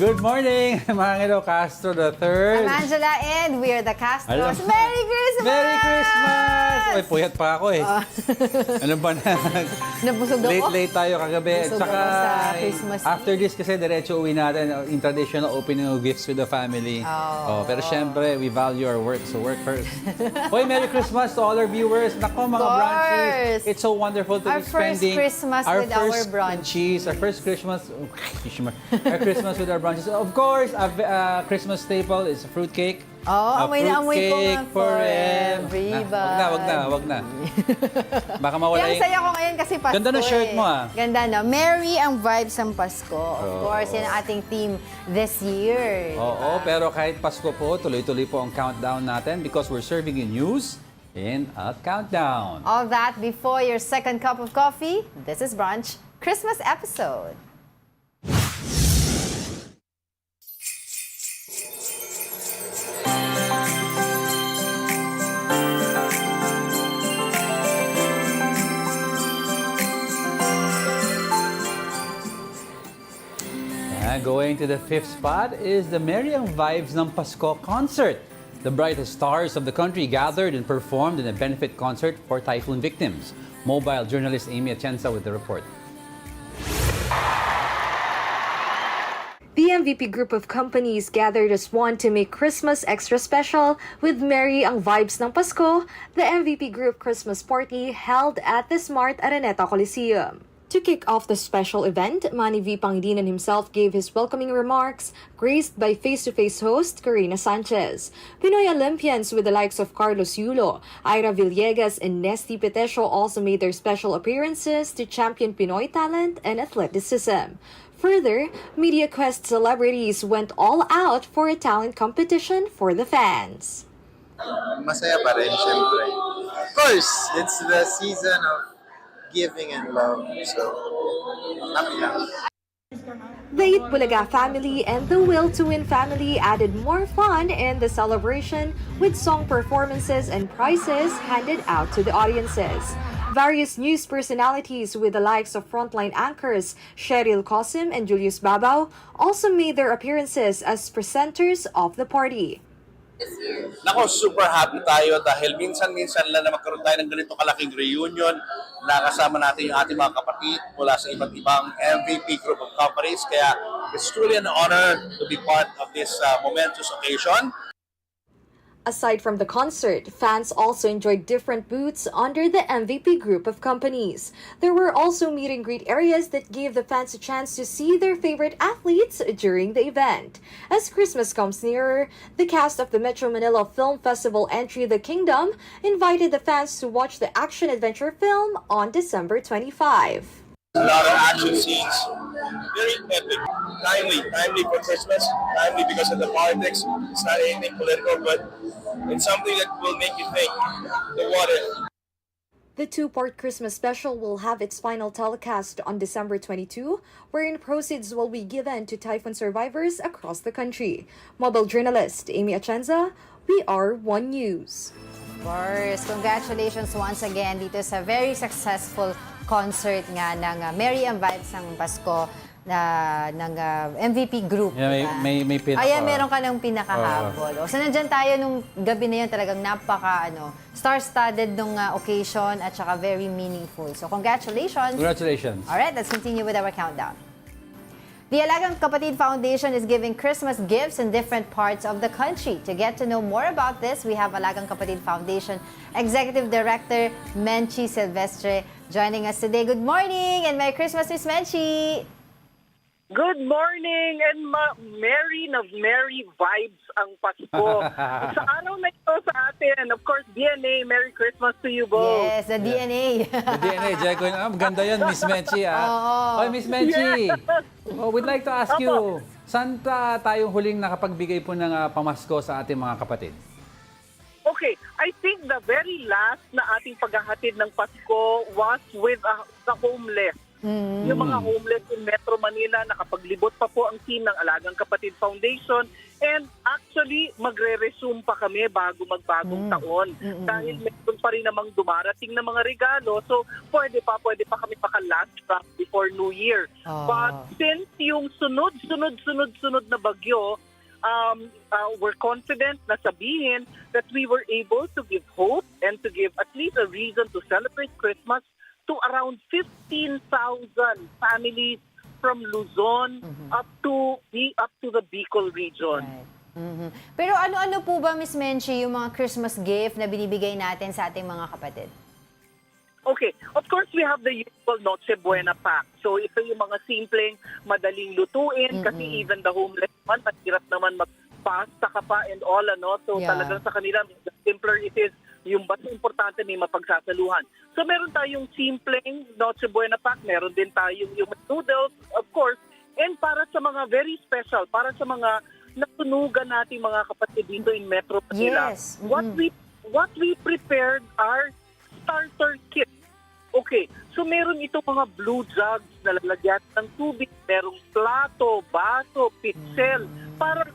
Good morning, mga Ngelo Castro III. I'm Angela and we are the Castros. Merry Christmas! Merry Christmas! Ay, puyat pa ako eh. Ano ba na? Nabusog ako. Late tayo kagabi. Busog Tsaka, ako sa Christmas after this kasi diretso uwi natin in traditional opening of gifts with the family. Pero syempre, we value our work, so work first. Hoy, Merry Christmas to all our viewers. Nako, mga brunchies. It's so wonderful to be spending our first Christmas with our brunch. Our first Christmas, our Christmas with our brunches. Of course, a Christmas staple is a fruitcake. Amoy na amoy ko nga for Wag na. Baka mawala yung saya ko ngayon kasi Pasko. Ganda ng shirt mo ah. Ganda na. Merry ang vibes ng Pasko. Of course, yan ang ating theme this year. Oo, pero kahit Pasko po, tuloy-tuloy po ang countdown natin because we're serving you news in a countdown. All that before your second cup of coffee. This is Brunch, Christmas episode. Going to the fifth spot is the Merry ang Vibes ng Pasko concert. The brightest stars of the country gathered and performed in a benefit concert for typhoon victims. Mobile journalist Amy Atienza with the report. The MVP group of companies gathered as one to make Christmas extra special with Merry ang Vibes ng Pasko, the MVP group Christmas party held at the Smart Araneta Coliseum. To kick off the special event, Manny V. Pangilinan himself gave his welcoming remarks, graced by face-to-face host Karina Sanchez. Pinoy Olympians with the likes of Carlos Yulo, Ira Villegas, and Nesty Petesio also made their special appearances to champion Pinoy talent and athleticism. Further, Media Quest celebrities went all out for a talent competition for the fans. Masaya pa rin, syempre. Of course, it's the season of giving and love, so happy lang. The Itbulaga family and the Will to Win family added more fun in the celebration with song performances and prizes handed out to the audiences. Various news personalities with the likes of frontline anchors Cheryl Cosim and Julius Babaw also made their appearances as presenters of the party. Nako, super happy tayo dahil minsan-minsan lang na magkaroon tayo ng ganito kalaking reunion na kasama natin yung ating mga kapatid mula sa iba't ibang MVP group of companies. Kaya it's truly an honor to be part of this momentous occasion. Aside from the concert, fans also enjoyed different booths under the MVP group of companies. There were also meet and greet areas that gave the fans a chance to see their favorite athletes during the event. As Christmas comes nearer, the cast of the Metro Manila Film Festival Entry the Kingdom invited the fans to watch the action-adventure film on December 25. A lot of action scenes, very epic, timely for Christmas, timely because of the politics. It's not anything political, but it's something that will make you think. The water. The two-part Christmas special will have its final telecast on December 22, wherein proceeds will be given to typhoon survivors across the country. Mobile journalist Amy Atienza, we are One News. Of course, congratulations once again dito sa very successful concert nga ng Merry ang Vibes ng Pasko ng MVP group. Yeah, may pinaka. Ayan, meron ka ng pinakahabol. So nandyan tayo nung gabi na yun, talagang star-studded nung occasion at saka very meaningful. So congratulations. Congratulations. Alright, let's continue with our countdown. The Alagang Kapatid Foundation is giving Christmas gifts in different parts of the country. To get to know more about this, we have Alagang Kapatid Foundation Executive Director Menchi Silvestre joining us today. Good morning and Merry Christmas, Miss Menchi! Good morning and merry vibes ang Pasko. Sa araw na ito sa atin, of course, DNA, Merry Christmas to you both. Yes, the DNA. The DNA, Jeko. Maganda yan, Miss Menchi. Oh, Miss Menchi. We'd like to ask you, saan tayong huling nakapagbigay po ng pamasko sa ating mga kapatid? Okay, I think the very last na ating paghahatid ng Pasko was with the homeless. Yung mga homeless in Metro Manila, nakapaglibot pa po ang team ng Alagang Kapatid Foundation. And actually, magre-resume pa kami bago magbagong taon. Dahil meron pa rin namang dumarating na mga regalo. So, pwede pa kami maka-last round before New Year. But since yung sunod na bagyo, we're confident na sabihin that we were able to give hope and to give at least a reason to celebrate Christmas to around 15,000 families from Luzon up to the Bicol region. Right. Pero ano-ano po ba, Miss Menchie, yung mga Christmas gift na binibigay natin sa ating mga kapatid? Okay, of course we have the usual Noche Buena pack. So ito yung mga simpleng, madaling lutuin kasi even the homeless man, mahirap naman magpasta ka pa and all, ano. So talagang sa kanila, the simpler it is, yung basta importante may mapagsasaluhan. So meron tayong simpleng Noche Buena pack, meron din tayong yung noodles, of course, and para sa mga very special, para sa mga natunugan nating mga kapatid dito in Metro Manila, what we prepared are starter kit. Okay, so meron itong mga blue jugs na lalagyan ng tubig, merong plato, baso, pitzel, para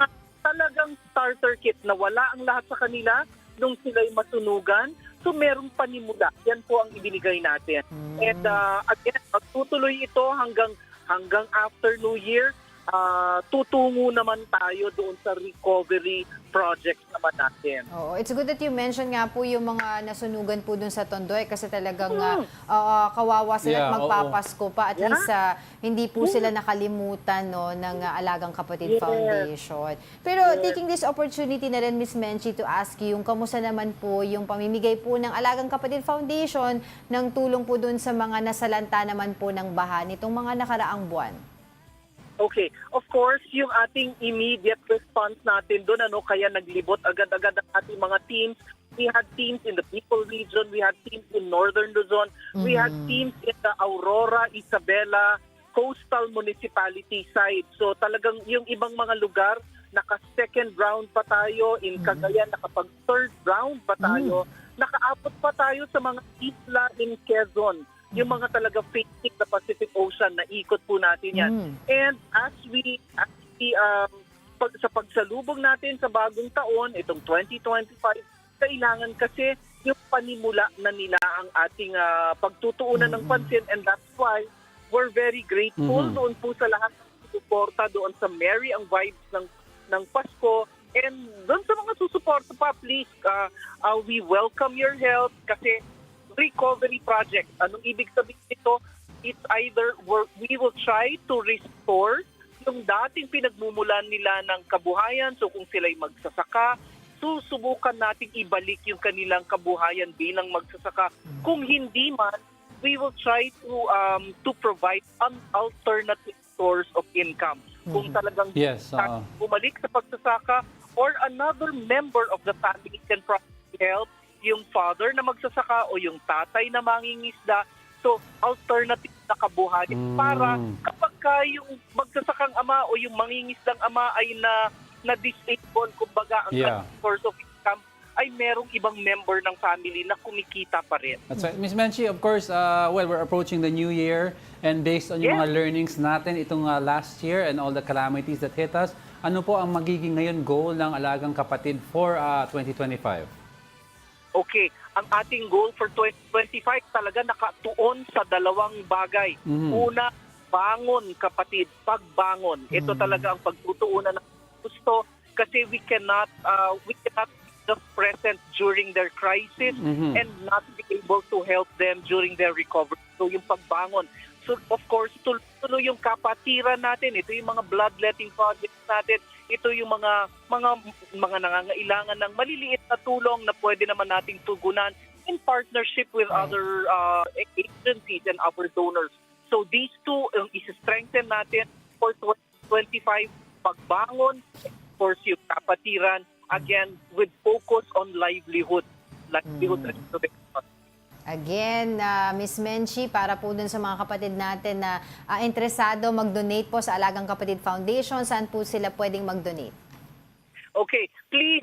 talagang starter kit na wala ang lahat sa kanila nung sila'y masunugan. So merong panimula. Yan po ang ibinigay natin. And again, magtutuloy ito hanggang after New Year. Tutungo naman tayo doon sa recovery project naman natin. Oo, it's good that you mentioned nga po yung mga nasunugan po dun sa Tondoy kasi talagang kawawa sila at magpapasko pa. At least hindi po sila nakalimutan ng Alagang Kapatid Foundation. Pero taking this opportunity na rin, Miss Menchie, to ask you, yung kamusta naman po yung pamimigay po ng Alagang Kapatid Foundation ng tulong po dun sa mga nasalanta naman po ng baha nitong mga nakaraang buwan? Okay. Of course, yung ating immediate response natin doon, kaya naglibot agad-agad ang ating mga teams. We had teams in the Bicol region, we had teams in Northern Luzon, we had teams in the Aurora, Isabela, coastal municipality side. So talagang yung ibang mga lugar, naka-second round pa tayo, in Cagayan, nakapag-third round pa tayo, nakaabot pa tayo sa mga isla in Quezon. Yung mga talaga facing the Pacific Ocean, na ikot po natin yan. And as we sa pagsalubong natin sa bagong taon, itong 2025, kailangan kasi yung panimula na nila ang ating pagtutuunan ng pansin, and that's why we're very grateful doon po sa lahat ng suporta doon sa Merry ang Vibes ng Pasko. And doon sa mga susuporta pa, please, we welcome your help kasi recovery project. Anong ibig sabihin nito? It's either we will try to restore yung dating pinagmumulan nila ng kabuhayan. So kung sila'y magsasaka, susubukan natin ibalik yung kanilang kabuhayan bilang magsasaka. Kung hindi man, we will try to provide an alternative source of income. Kung talagang bumalik sa pagsasaka, or another member of the family can probably help yung father na magsasaka o yung tatay na mangingisda. So, alternative na kabuhayan para kapag yung magsasakang ama o yung mangingisdang ama ay na-disable, kumbaga, ang source of income, ay merong ibang member ng family na kumikita pa rin. That's right. Ms. Menchie, of course, we're approaching the new year, and based on yung mga learnings natin itong last year and all the calamities that hit us, ano po ang magiging ngayon goal ng Alagang Kapatid for 2025? Okay, ang ating goal for 2025 talaga nakatuon sa dalawang bagay. Una, bangon kapatid, pagbangon. Ito talaga ang pagtutuunan ng gusto kasi we cannot be just present during their crisis and not be able to help them during their recovery. So yung pagbangon. So of course, tuloy yung kapatiran natin. Ito yung mga bloodletting projects natin. Ito yung mga nangangailangan ng maliliit na tulong na pwede naman nating tugunan in partnership with other agencies and our donors. So these two, isa-strengthen natin for 2025, pagbangon, of course yung kapatiran, again, with focus on livelihood restoration. Again, Miss Menchie, para po dun sa mga kapatid natin na interesado mag-donate po sa Alagang Kapatid Foundation, saan po sila pwedeng mag-donate? Okay, please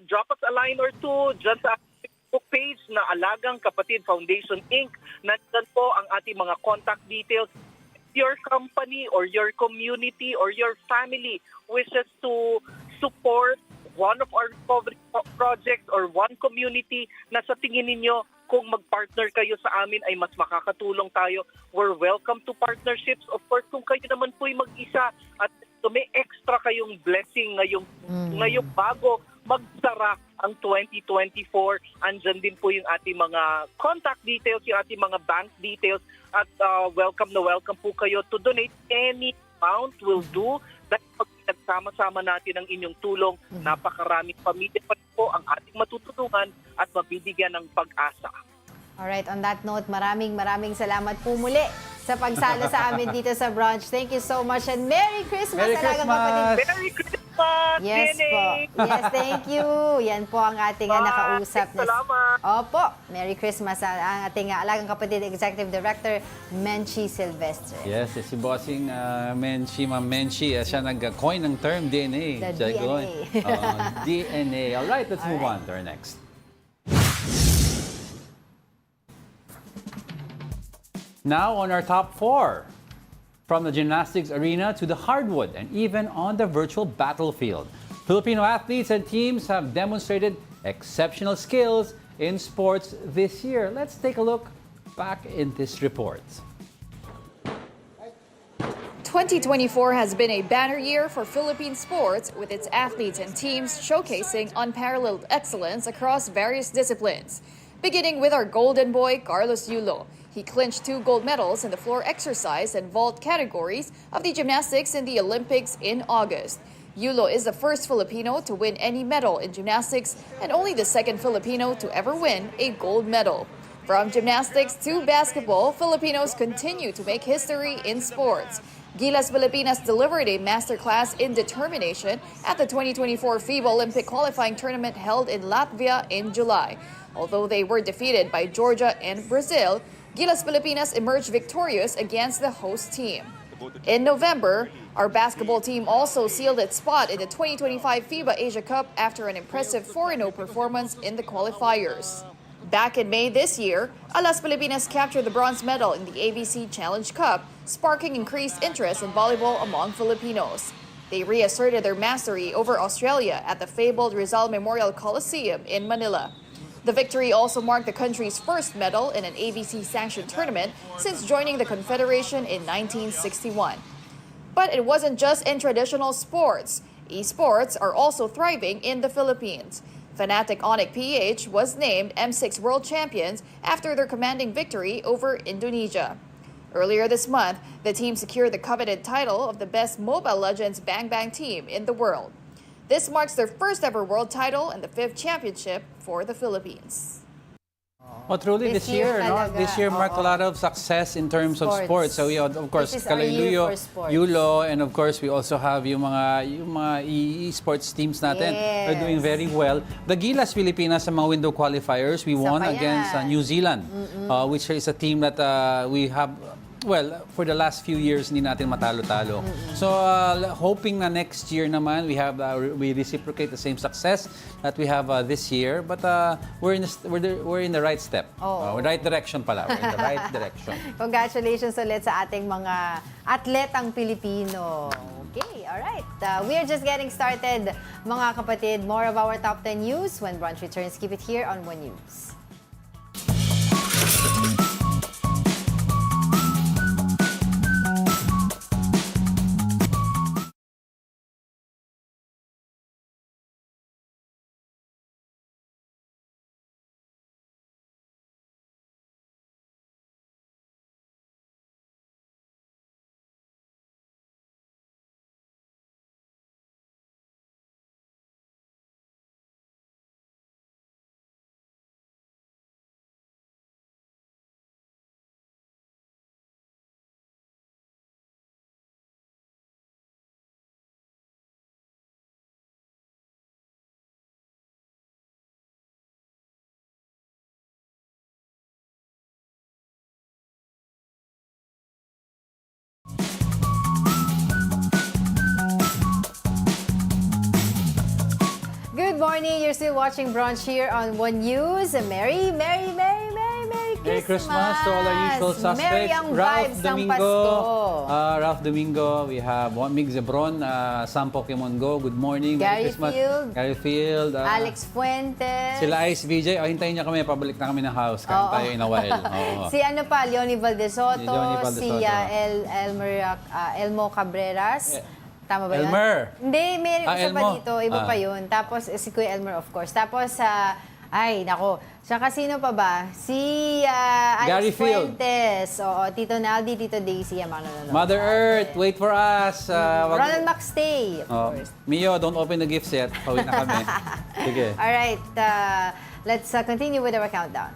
drop us a line or two dyan sa Facebook page na Alagang Kapatid Foundation Inc. Nandiyan po ang ating mga contact details. Your company or your community or your family wishes to support one of our recovery projects or one community na sa tingin ninyo kung mag-partner kayo sa amin ay mas makakatulong tayo, we're welcome to partnerships. Of course, kung kayo naman po'y mag-isa at may extra kayong blessing ngayong bago magsara ang 2024, andyan din po yung ating mga contact details, yung ating mga bank details, at welcome na welcome po kayo to donate. Any amount will do. Dahil pag nagsama-sama natin ang inyong tulong, napakaraming pamilya pa po ang ating matutulungan at mabibigyan ng pag-asa. Alright, on that note, maraming salamat po muli sa pagsalo sa amin dito sa Brunch. Thank you so much and Merry Christmas! Merry Alagang Christmas! kapatid. Merry Christmas! Yes Jenny! po. Yes, thank you. Yan po ang ating nakausap. Salamat. Opo. Merry Christmas ang ating alagang kapatid Executive Director, Menchi Silvestre. Yes, si Bossing Menchi, Ma'am Menchi, siya nag-coin ng term DNA. The Siya DNA. DNA. Alright, let's move on to our next. Now on our top 4. From the gymnastics arena to the hardwood and even on the virtual battlefield, Filipino athletes and teams have demonstrated exceptional skills in sports this year. Let's take a look back in this report. 2024 has been a banner year for Philippine sports, with its athletes and teams showcasing unparalleled excellence across various disciplines. Beginning with our golden boy, Carlos Yulo. He clinched 2 gold medals in the floor exercise and vault categories of the gymnastics in the Olympics in August. Yulo is the first Filipino to win any medal in gymnastics and only the second Filipino to ever win a gold medal. From gymnastics to basketball, Filipinos continue to make history in sports. Gilas Pilipinas delivered a masterclass in determination at the 2024 FIBA Olympic qualifying tournament held in Latvia in July. Although they were defeated by Georgia and Brazil, Gilas Pilipinas emerged victorious against the host team. In November, our basketball team also sealed its spot in the 2025 FIBA Asia Cup after an impressive 4-0 performance in the qualifiers. Back in May this year, Alas Pilipinas captured the bronze medal in the ABC Challenge Cup, sparking increased interest in volleyball among Filipinos. They reasserted their mastery over Australia at the fabled Rizal Memorial Coliseum in Manila. The victory also marked the country's first medal in an ABC-sanctioned tournament since joining the Confederation in 1961. But it wasn't just in traditional sports. Esports are also thriving in the Philippines. Fnatic Onyx PH was named M6 World Champions after their commanding victory over Indonesia. Earlier this month, the team secured the coveted title of the best Mobile Legends Bang Bang team in the world. This marks their first ever world title and the 5th championship for the Philippines. Oh, truly, This this year, year no? talaga, This year marked a oo. lot of success in terms of sports. So, we, of course, This is our year Kalaluyo, for sports. Yulo, and of course, we also have yung mga e-sports teams natin. Yes. They're doing very well. The Gilas Pilipinas sa mga window qualifiers, we won pa yan. against New Zealand, which is a team that we have. Well, for the last few years, hindi natin matalo-talo. So, hoping na next year naman, we reciprocate the same success that we have this year. But we're in the right step. Right direction pala. We're in the right direction. Congratulations ulit sa ating mga atletang Pilipino. Okay, all right. We're just getting started, mga kapatid. More of our top 10 news when Brunch returns. Keep it here on One News. Good morning. You're still watching Brunch here on One News. Merry Merry Christmas to all our usual suspects. Merry ang Ralph vibes ng Domingo. Pasko. Ralph Domingo. We have Mig Zebron, Sam Pokemon Go. Good morning. Merry Gary Christmas. Field. Gary Field. Alex Fuentes. Sila Ice VJ. Hintayin niya kami. Pabalik na kami ng house. Kain tayo in a while. Oo. Si ano pa, Leonie Valdesoto. Si Leonie Valdesoto. Elmo Cabreras. Tama ba yun? Elmer. Hindi, may isa pa Elmo. dito. Iba pa yun. Tapos, si Kuya Elmer, of course. Tapos, ay, nako. Saka sino pa ba? Si Gary Alex Field. Fuentes. Oo, Tito Naldi, Tito Daisy. Ang mga nanonood. Mother Earth, wait for us. Ronald Maxtay, of Oh. course. Mio, don't open the gifts yet. Pawit na kami. Sige. Alright, let's continue with our countdown.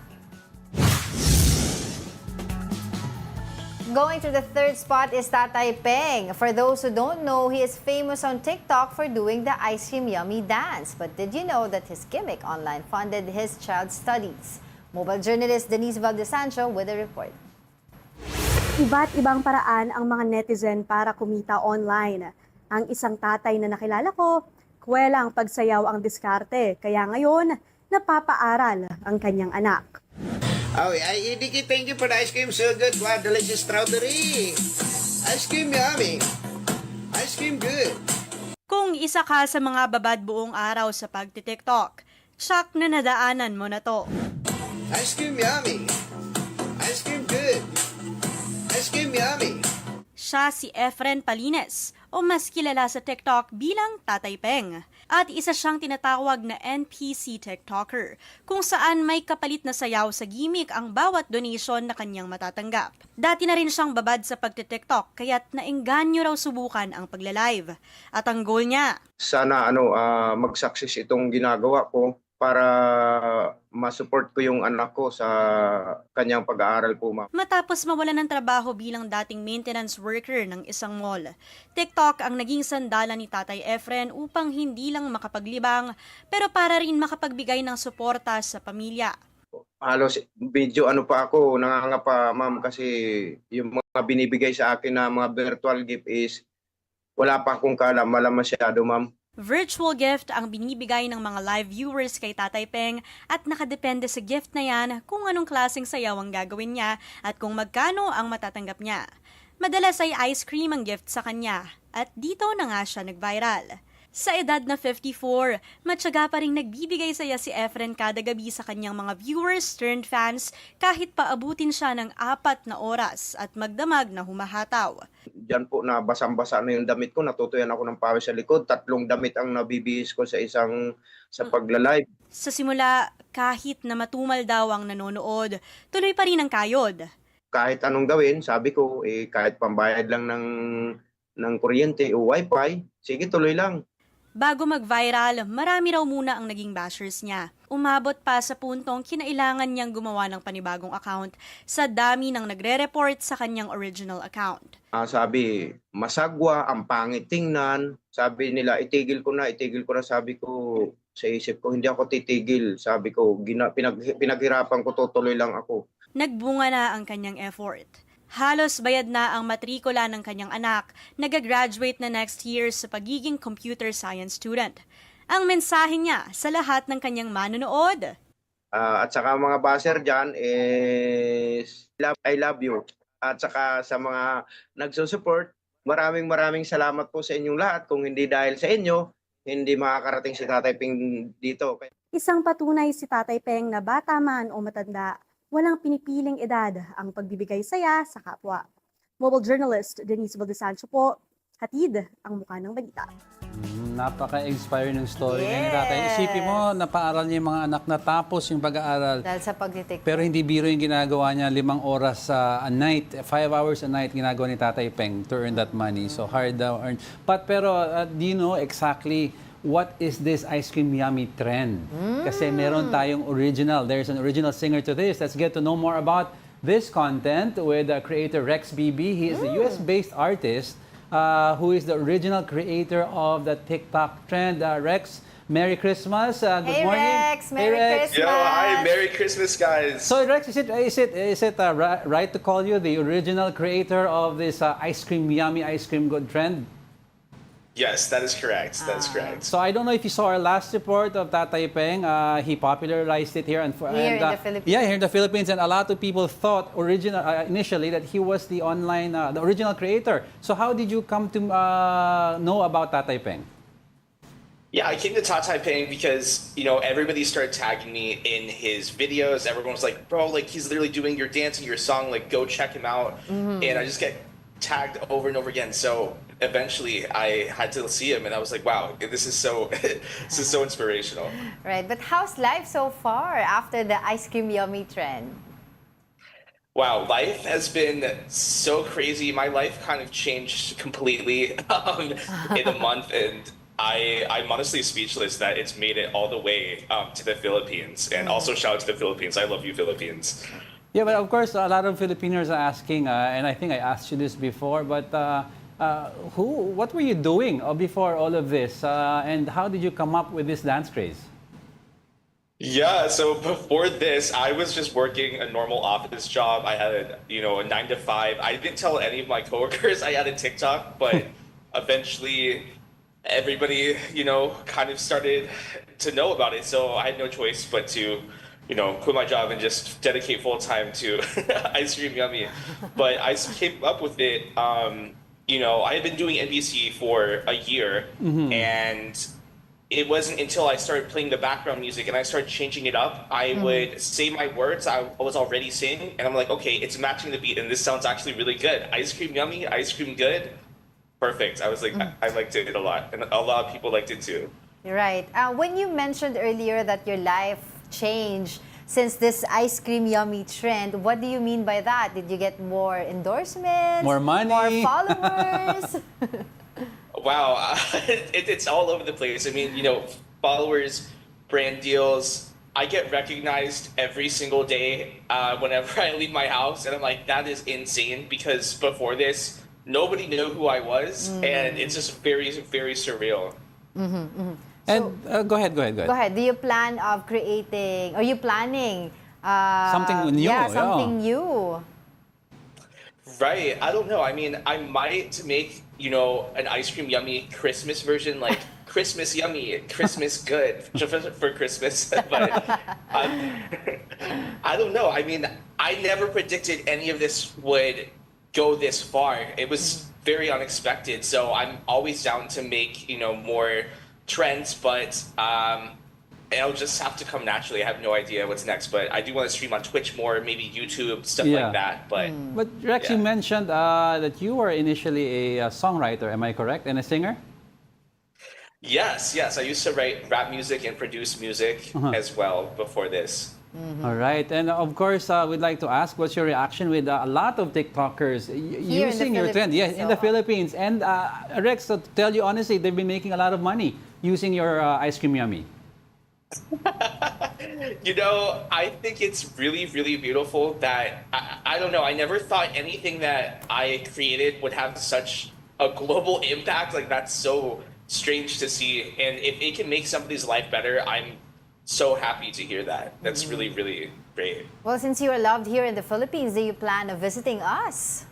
Going to the third spot is Tatay Peng. For those who don't know, he is famous on TikTok for doing the ice cream yummy dance. But did you know that his gimmick online funded his child's studies? Mobile journalist Denise Valdesancho with a report. Iba't ibang paraan ang mga netizen para kumita online. Ang isang tatay na nakilala ko, kwelang pagsayaw ang diskarte. Kaya ngayon, napapaaral ang kanyang anak. Oh, Idiki, thank you for the ice cream. So good. Wow, delicious strawberry. Ice cream yummy. Ice cream good. Kung isa ka sa mga babad buong araw sa pagti-TikTok, shock na nadaanan mo na to. Ice cream yummy. Ice cream good. Ice cream yummy. Siya si Efren Palines o mas kilala sa TikTok bilang Tatay Peng. At isa siyang tinatawag na NPC TikToker kung saan may kapalit na sayaw sa gimmick ang bawat donation na kanyang matatanggap. Dati na rin siyang babad sa pagti-TikTok kaya't naengganyo raw subukan ang pagla-live. At ang goal niya, sana mag-success itong ginagawa ko para ma-support ko yung anak ko sa kanyang pag-aaral po, ma'am. matapos mawalan ng trabaho bilang dating maintenance worker ng isang mall, TikTok ang naging sandalan ni Tatay Efren upang hindi lang makapaglibang pero para rin makapagbigay ng suporta sa pamilya. Halos video pa ako, nangangapa, ma'am, kasi yung mga binibigay sa akin na mga virtual gift is wala pa akong kaalam-alam masyado, ma'am. Virtual gift ang binibigay ng mga live viewers kay Tatay Peng at nakadepende sa gift na yan kung anong klaseng sayaw ang gagawin niya at kung magkano ang matatanggap niya. Madalas ay ice cream ang gift sa kanya at dito na nga siya nag-viral. Sa edad na 54, matyaga pa rin nagbibigay saya si Efren kada gabi sa kanyang mga viewers turned fans kahit paabutin siya ng 4 na oras at magdamag na humahataw. Diyan po na basang-basa na yung damit ko, natutuyan ako ng pawis sa likod. 3 damit ang nabibihis ko sa pagla-live. Sa simula, kahit na matumal daw ang nanonood, tuloy pa rin ang kayod. Kahit anong gawin, sabi ko, kahit pambayad lang ng kuryente o wifi, sige tuloy lang. Bago mag-viral, marami raw muna ang naging bashers niya. Umabot pa sa puntong kinailangan niyang gumawa ng panibagong account sa dami ng nagre-report sa kanyang original account. Sabi, masagwa, ang pangit tingnan. Sabi nila, itigil ko na. Sabi ko, sa isip ko, hindi ako titigil. Sabi ko, pinaghirapan ko, tutuloy lang ako. Nagbunga na ang kanyang effort. Halos bayad na ang matrikula ng kanyang anak, nag-graduate na next year sa pagiging computer science student. Ang mensahe niya sa lahat ng kanyang manonood. At saka mga baser dyan is, I love you. At saka sa mga nagsusupport, maraming salamat po sa inyong lahat. Kung hindi dahil sa inyo, hindi makakarating si Tatay Peng dito. Isang patunay si Tatay Peng na bata man o matanda, walang pinipiling edad ang pagbibigay saya sa kapwa. Mobile journalist Denise Valdesancho po, hatid ang mukha ng balita. Napaka-inspire ng story Yes. ni Tatay. Isipin mo, napaaral niya yung mga anak na tapos yung pag-aaral. Dahil sa pagtitik. Pero hindi biro yung ginagawa niya, 5 oras a night, 5 hours a night ginagawa ni Tatay Peng to earn that money. So hard daw earn. Pero do you know exactly what is this ice cream yummy trend? Kasi meron tayong original. There's an original singer to this. Let's get to know more about this content with creator Rex BB. He is a US-based artist who is the original creator of the TikTok trend. Rex, Merry Christmas. Good Hey morning. Rex, Merry Christmas. Yo, hi, Merry Christmas, guys. So Rex, is it right to call you the original creator of this ice cream yummy ice cream good trend? Yes, that is correct. That is correct. So I don't know if you saw our last report of Tatay Peng. He popularized it here Here in the Philippines. Yeah, here in the Philippines, and a lot of people thought initially that he was the online, the original creator. So how did you come to know about Tatay Peng? Yeah, I came to Tatay Peng because, you know, everybody started tagging me in his videos. Everyone was like, bro, like, he's literally doing your dance and your song. Like, go check him out. And I just get tagged over and over again. So eventually I had to see him and I was like, wow, this is so this is so inspirational. Right, but how's life so far after the ice cream yummy trend? Wow, life has been so crazy. My life kind of changed completely in a month, and I'm honestly speechless that it's made it all the way to the Philippines. And also shout out to the Philippines. I love you, Philippines. Yeah, but of course, a lot of Filipinos are asking, and I think I asked you this before, but what were you doing before all of this, and how did you come up with this dance craze? Yeah, so before this, I was just working a normal office job. I had a 9 to 5. I didn't tell any of my coworkers I had a TikTok, but eventually everybody, kind of started to know about it. So I had no choice but to, quit my job and just dedicate full time to Ice Cream Yummy. But I came up with it, I had been doing NBC for a year, and it wasn't until I started playing the background music and I started changing it up. I would say my words I was already saying, and I'm like, okay, it's matching the beat, and this sounds actually really good. Ice cream yummy, ice cream good. Perfect. I was like, I liked it a lot, and a lot of people liked it too. Right. When you mentioned earlier that your life changed since this ice cream yummy trend, what do you mean by that? Did you get more endorsements? More money? More followers? Wow, it's all over the place. I mean, followers, brand deals. I get recognized every single day whenever I leave my house, and I'm like, that is insane, because before this, nobody knew who I was, and it's just very, very surreal. And go ahead. Go ahead. Do you plan of creating, are you planning something new? Yeah, something new. Right. I don't know. I mean, I might make, an ice cream yummy Christmas version, like Christmas yummy, Christmas good for Christmas. But I don't know. I mean, I never predicted any of this would go this far. It was very unexpected. So I'm always down to make, more trends, but it'll just have to come naturally. I have no idea what's next, but I do want to stream on Twitch more, maybe YouTube, stuff like that. But Rex, you mentioned that you were initially a songwriter, am I correct? And a singer? Yes. I used to write rap music and produce music as well before this. All right. And of course, we'd like to ask, what's your reaction with a lot of TikTokers using your trend? Yeah, in the Philippines. And Rex, to tell you honestly, they've been making a lot of money using your ice cream yummy. I think it's really, really beautiful that, I don't know, I never thought anything that I created would have such a global impact. Like, that's so strange to see. And if it can make somebody's life better, I'm so happy to hear that. That's really, really great. Well, since you are loved here in the Philippines, do you plan of visiting us?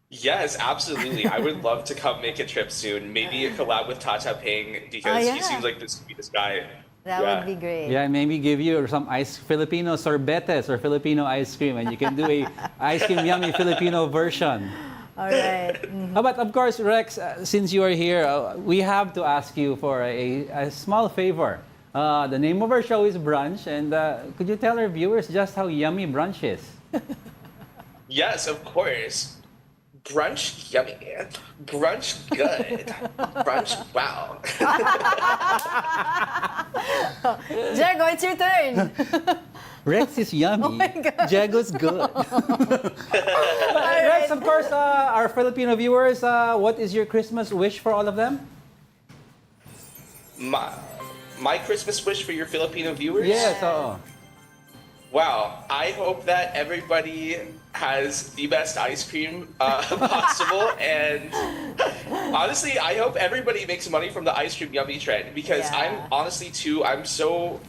Yes, absolutely. I would love to come make a trip soon. Maybe a collab with Tatay Peng, because he seems like the sweetest guy. That would be great. Yeah, and maybe give you some Filipino sorbetes or Filipino ice cream, and you can do a ice cream yummy Filipino version. All right. But of course, Rex, since you are here, we have to ask you for a small favor. The name of our show is Brunch, and could you tell our viewers just how yummy brunch is? Yes, of course. Brunch yummy. Brunch good. Brunch wow. Jago, it's your turn. Rex is yummy. Oh my God. Jago's good. Rex, of course, our Filipino viewers, what is your Christmas wish for all of them? My Christmas wish for your Filipino viewers? Yes. Wow. I hope that everybody has the best ice cream possible. And honestly, I hope everybody makes money from the ice cream yummy trend, because I'm so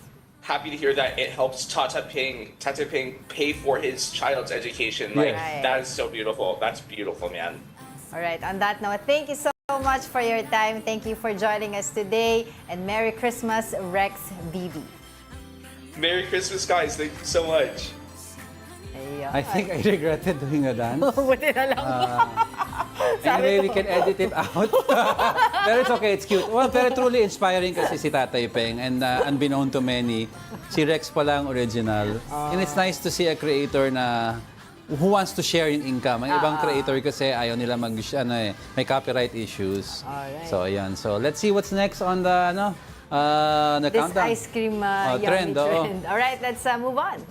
happy to hear that it helps Tatay Peng pay for his child's education. Like, that is so beautiful. That's beautiful, man. All right. On that note, thank you so so much for your time. Thank you for joining us today. And Merry Christmas, Rex Bibi. Merry Christmas, guys. Thank you so much. Ayan. I think I regretted doing a dance. Buti na lang. Anyway, we can edit it out. Pero it's okay, it's cute. Well, pero truly inspiring kasi si Tatay Peng. And unbeknown to many, si Rex pala ang original. And it's nice to see a creator na who wants to share yung income. Ang ibang creator kasi ayaw nila may copyright issues. Alright. So, ayan. So, let's see what's next on the, the This countdown. ice cream yummy trend. All right, let's move on.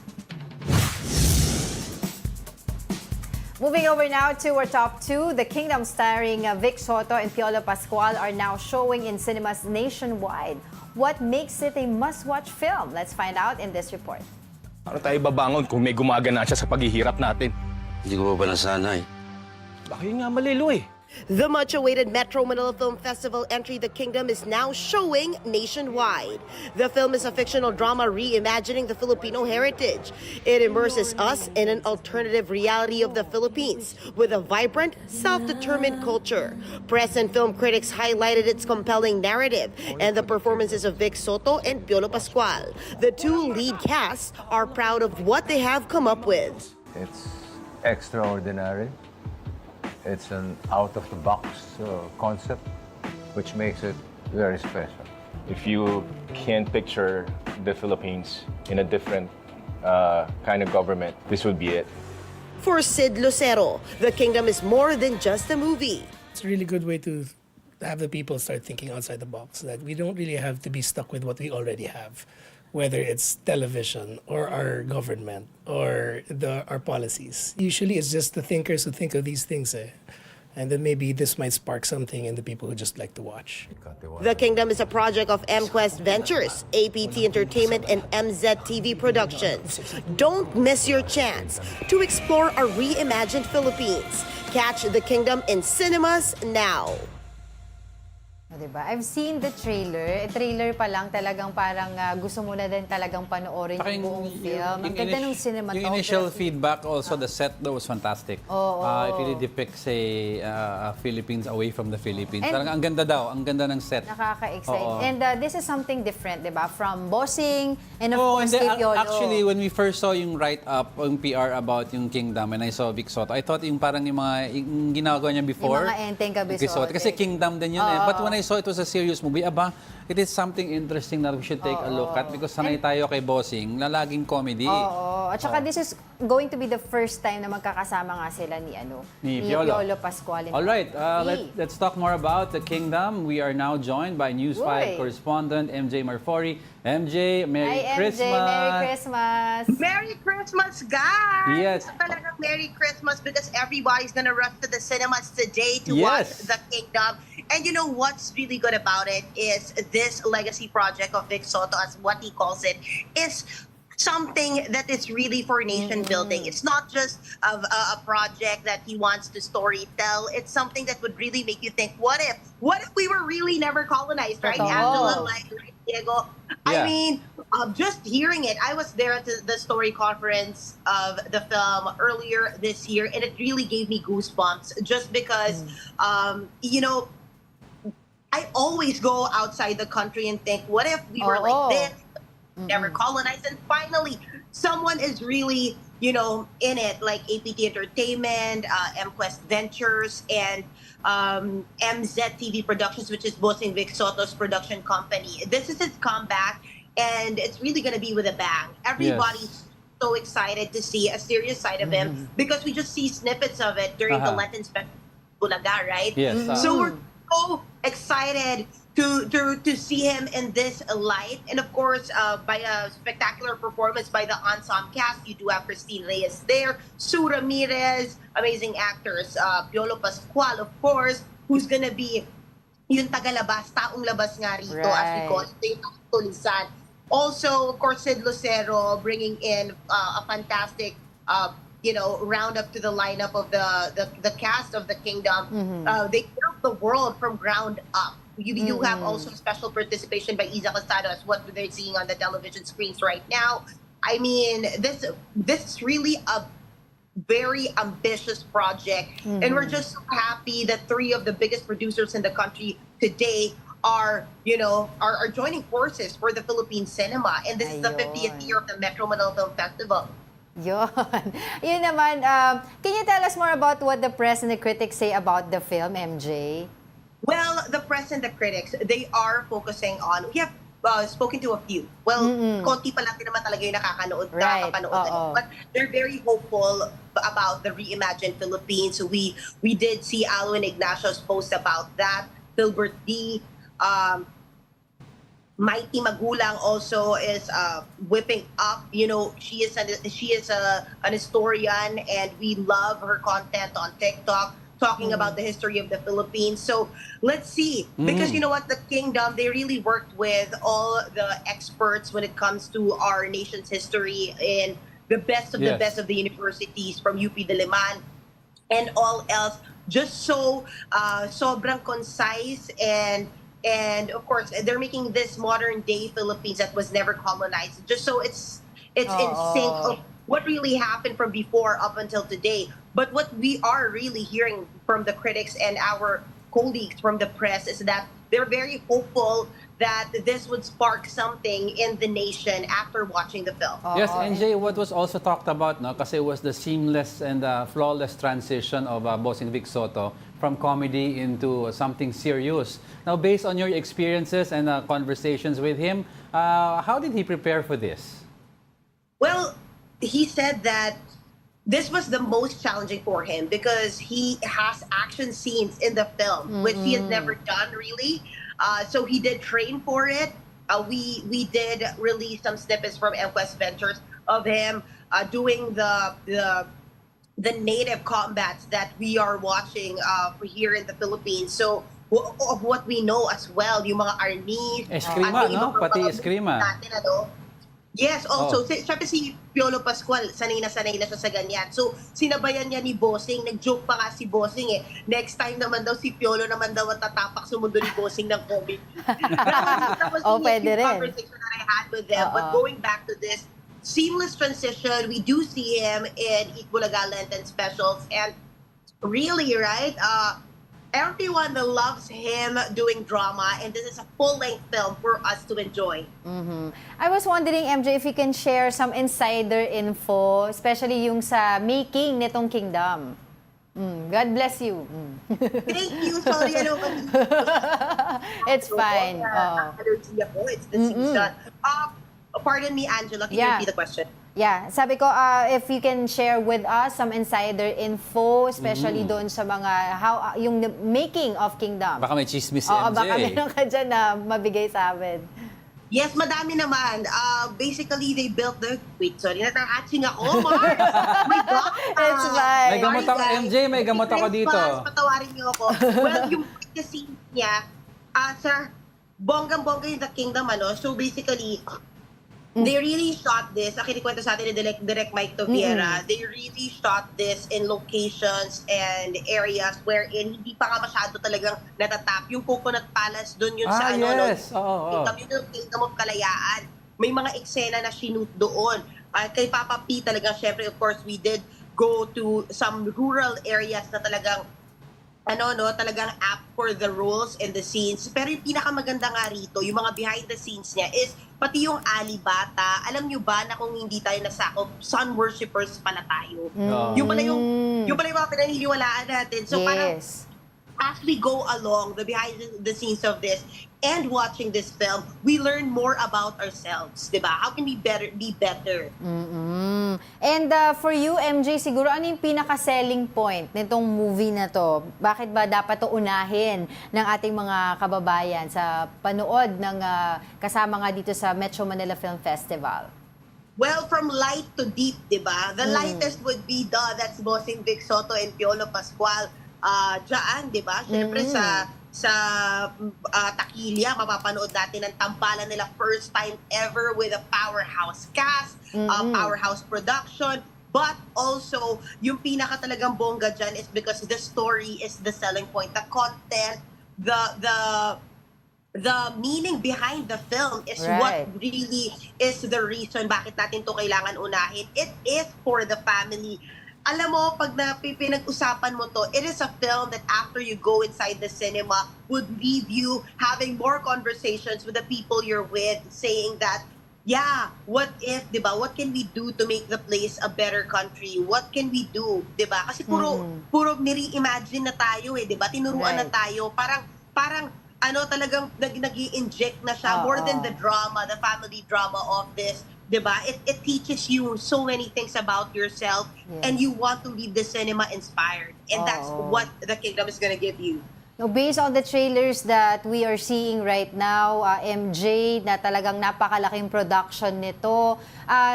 Moving over now to our top 2, The Kingdom starring Vic Soto and Piolo Pascual are now showing in cinemas nationwide. What makes it a must-watch film? Let's find out in this report. Paano tayo babangon kung may gumagana siya sa paghihirap natin? Hindi ko pa nasanay. Baka yun nga malilo eh. The much-awaited Metro Manila Film Festival entry The Kingdom is now showing nationwide. The film is a fictional drama reimagining the Filipino heritage. It immerses us in an alternative reality of the Philippines with a vibrant, self-determined culture. Press and film critics highlighted its compelling narrative and the performances of Vic Soto and Piolo Pascual. The two lead casts are proud of what they have come up with. It's extraordinary. It's an out-of-the-box concept, which makes it very special. If you can picture the Philippines in a different kind of government, this would be it. For Sid Lucero, The Kingdom is more than just a movie. It's a really good way to have the people start thinking outside the box, that we don't really have to be stuck with what we already have, whether it's television or our government or our policies. Usually it's just the thinkers who think of these things. And then maybe this might spark something in the people who just like to watch. The Kingdom is a project of MQuest Ventures, APT Entertainment, and MZTV Productions. Don't miss your chance to explore a reimagined Philippines. Catch The Kingdom in cinemas now. Diba? I've seen the trailer. Trailer pa lang talagang parang gusto mo na din talagang panoorin yung buong film. Ang ganda ng cinematography. Yung initial feedback, also the set though was fantastic. It really depicts Philippines away from the Philippines. Talagang ang ganda daw, ang ganda ng set. Nakaka-excite. And this is something different, diba? From bossing and of course kay Piolo. Actually, when we first saw yung write-up, yung PR about yung Kingdom, and I saw Vic Soto, I thought yung parang yung ginagawa niya before. Yung mga Enteng Kabisote. Kasi Kingdom din yun But when I saw it was a serious movie, it is something interesting that we should take a look at because sanay tayo kay bossing na laging comedy. At saka this is going to be the first time na magkakasama nga sila ni Piolo Pascual. Alright, let's talk more about The Kingdom. We are now joined by News 5 correspondent MJ Marfori. MJ, Merry Christmas! Merry Christmas! Merry Christmas, guys! Yes. Talagang Merry Christmas because everybody's gonna rush to the cinemas today to watch The Kingdom. And you know what's really good about it is this legacy project of Vic Soto, as what he calls it, is something that is really for nation building. It's not just a project that he wants to story tell. It's something that would really make you think, what if we were really never colonized, right? Angela, like Diego. I mean, just hearing it, I was there at the story conference of the film earlier this year, and it really gave me goosebumps just because, you know, I always go outside the country and think, what if we were like this? Never colonized, and finally someone is really, you know, in it, like APT Entertainment, MQuest Ventures, and MZTV Productions, which is boasting Vic Soto's production company. This is his comeback, and it's really going to be with a bang. Everybody's so excited to see a serious side of him because we just see snippets of it during the Lenten special, Bulaga, right? So we're so excited to see him in this light, and of course by a spectacular performance by the ensemble cast. You do have Christine Reyes there, Sue Ramirez, amazing actors, Piolo Pascual, of course, who's gonna be yung tagalabas, taong labas nga rito, as we call it, yung tulisan. Also, of course, Sid Lucero bringing in a fantastic you know, roundup to the lineup of the cast of The Kingdom. They built the world from ground up. You do have also special participation by Isa Costado, as what they're seeing on the television screens right now. I mean, this is really very ambitious project. And we're just so happy that three of the biggest producers in the country today are, are joining forces for the Philippine cinema. And this is the 50th year of the Metro Manila Film Festival. Yun. Yun naman, can you tell us more about what the press and the critics say about the film, MJ? Well, the press and the critics, they are focusing on, we have spoken to a few. Well, konti pa lang din naman talaga yung nakakanood, nakakapanood. But they're very hopeful about the reimagined Philippines. We did see Alwin Ignacio's post about that. Philbert D. Mighty Magulang also is whipping up. She is an historian, and we love her content on TikTok, talking about the history of the Philippines. So let's see, because you know what, the Kingdom, they really worked with all the experts when it comes to our nation's history, and the best of the best of the universities from UP Diliman and all else, just so sobrang concise, and of course they're making this modern day Philippines that was never colonized, just so it's in sync of what really happened from before up until today. But what we are really hearing from the critics and our colleagues from the press is that they're very hopeful that this would spark something in the nation after watching the film. Yes, NJ, what was also talked about, kasi was the seamless and flawless transition of Bossing Vic Soto from comedy into something serious. Now, based on your experiences and conversations with him, how did he prepare for this? Well, he said that this was the most challenging for him because he has action scenes in the film, which he has never done really. So he did train for it. We did release some snippets from MQuest Ventures of him doing the native combats that we are watching here in the Philippines. So of what we know as well, yung mga arnis, Eskrima, no? Pati eskrima. Yes, also, syempre si Piolo Pascual, sanay na siya sa ganyan. So, sinabayan niya ni Bossing, nag-joke pa nga si Bossing Next time naman daw si Piolo naman daw at tatapak sumundo ni Bossing ng comedy. That was the conversation that I had with them. But going back to this seamless transition, we do see him in Itbulaga Lenten specials. And really, right, everyone that loves him doing drama, and this is a full-length film for us to enjoy. I was wondering, MJ, if you can share some insider info, especially yung sa making nitong Kingdom. God bless you. Thank you. Sorry, it's fine. It's the season. Pardon me, Angela. Can you repeat the question? Yeah, sabi ko, if you can share with us some insider info, especially doon sa mga, yung making of Kingdom. Baka may chismis si Oo, MJ. baka meron ka dyan na mabigay sa amin. Yes, madami naman. Basically, they built the... Wait, sorry, natang-hatching ako, Mark! My God! It's fine. May gamot ako, MJ, may gamot ako dito. Patawarin niyo ako. Well, yung scene niya, sa bonggang-bongga yung The Kingdom, so basically, they really shot this. Kinikwento sa atin ni Direct Mike Toviera. They really shot this in locations and areas wherein hindi pa nga masyado talagang natatap. Yung Coconut Palace, doon yun sa yung Kingdom of Kalayaan. May mga eksena na shoot doon. Kay Papa P talaga, syempre, of course, we did go to some rural areas na talagang talagang apt for the roles and the scenes. Pero yung pinakamaganda nga rito, yung mga behind the scenes niya is pati yung alibata. Alam nyo ba na kung hindi tayo nasakop, sun worshippers pala tayo. Yung pala yung mga pinaniniwalaan natin. So parang as we go along the behind the scenes of this and watching this film, we learn more about ourselves, diba? How can we be better? And for you, MJ, siguro ano yung pinaka-selling point nitong movie na to? Bakit ba dapat to unahin ng ating mga kababayan sa panood ng kasama nga dito sa Metro Manila Film Festival? Well, from light to deep, diba? The lightest would be that's Bossing Vic Soto and Piolo Pascual. Diyan, di ba? Siyempre sa Takilya, mapapanood natin ang tampalan nila first time ever with a powerhouse cast, powerhouse production, but also yung pinaka talagang bongga dyan is because the story is the selling point, the content, the meaning behind the film is what really is the reason bakit natin to kailangan unahin. It is for the family. alam mo, pag pinag-usapan mo to, it is a film that after you go inside the cinema would leave you having more conversations with the people you're with, saying that, yeah, what if, di ba? What can we do to make the place a better country? What can we do, di ba? Kasi puro nire-imagine na tayo di ba? Tinuruan na tayo. Parang talagang nag-i-inject na siya more than the drama, the family drama of this. Diba? It teaches you so many things about yourself, and you want to leave the cinema inspired. And that's what The Kingdom is gonna give you. No, based on the trailers that we are seeing right now, MJ, na talagang napakalaking production nito,